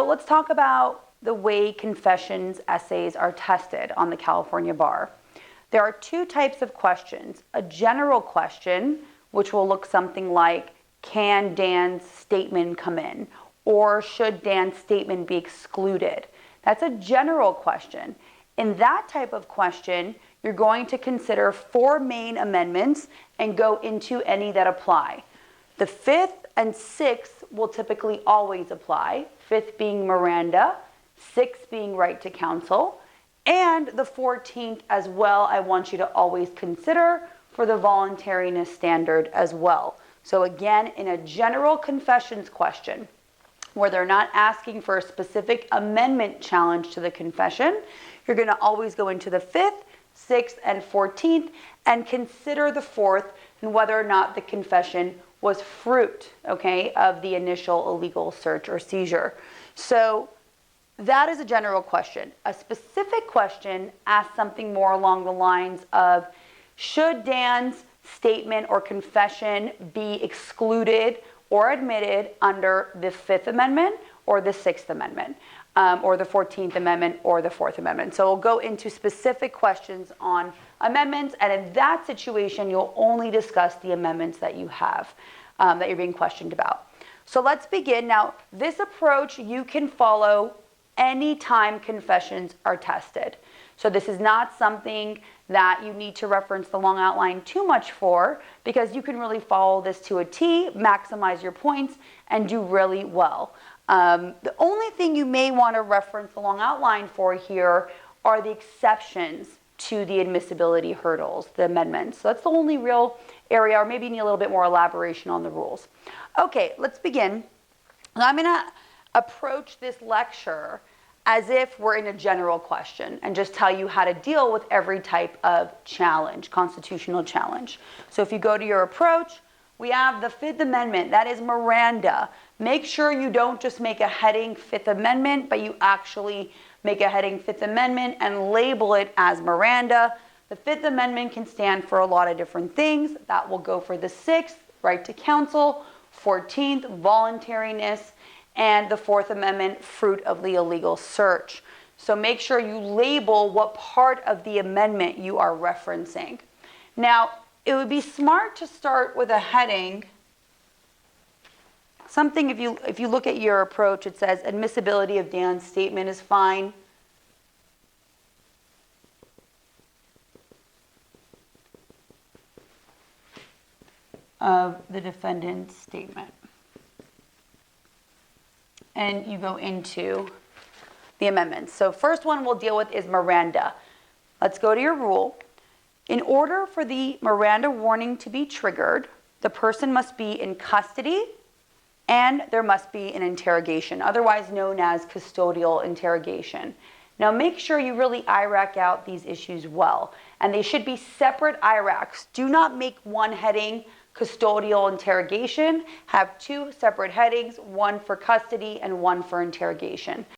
let's talk about the way confessions essays are tested on the California Bar. There are two types of questions. A general question, which will look something like, can Dan's statement come in? Or should Dan's statement be excluded? That's a general question. In that type of question, you're going to consider 4 main amendments and go into any that apply. The 5th and 6th will typically always apply, 5th being Miranda, 6th being right to counsel, and the 14th as well, I want you to always consider for the voluntariness standard as well. So again, in a general confessions question, where they're not asking for a specific amendment challenge to the confession, you're going to always go into the 5th, 6th, and 14th and consider the 4th and whether or not the confession was fruit, okay, of the initial illegal search or seizure. So that is a general question. A specific question asks something more along the lines of, should Dan's statement or confession be excluded or admitted under the 5th Amendment or the 6th Amendment, or the 14th Amendment or the 4th Amendment. So we'll go into specific questions on amendments, and in that situation, you'll only discuss the amendments that you have, that you're being questioned about. So let's begin. Now, this approach you can follow anytime confessions are tested. So this is not something that you need to reference the long outline too much for, because you can really follow this to a T, maximize your points, and do really well. The only thing you may want to reference the long outline for here are the exceptions to the admissibility hurdles, the amendments. So that's the only real area, or maybe you need a little bit more elaboration on the rules. Okay, let's begin. I'm going to approach this lecture as if we're in a general question and just tell you how to deal with every type of challenge, constitutional challenge. So if you go to your approach, we have the 5th Amendment, that is Miranda. Make sure you don't just make a heading 5th Amendment, but you actually make a heading 5th Amendment and label it as Miranda. The 5th Amendment can stand for a lot of different things. That will go for the 6th, right to counsel, 14th, voluntariness, and the 4th Amendment, fruit of the illegal search. So make sure you label what part of the amendment you are referencing. Now, it would be smart to start with a heading. Something, if you look at your approach, it says admissibility of Dan's statement is fine. Of the defendant's statement. And you go into the amendments. So first one we'll deal with is Miranda. Let's go to your rule. In order for the Miranda warning to be triggered, the person must be in custody and there must be an interrogation, otherwise known as custodial interrogation. Now make sure you really IRAC out these issues well, and they should be separate IRACs. Do not make one heading custodial interrogation, have 2 separate headings, one for custody and one for interrogation.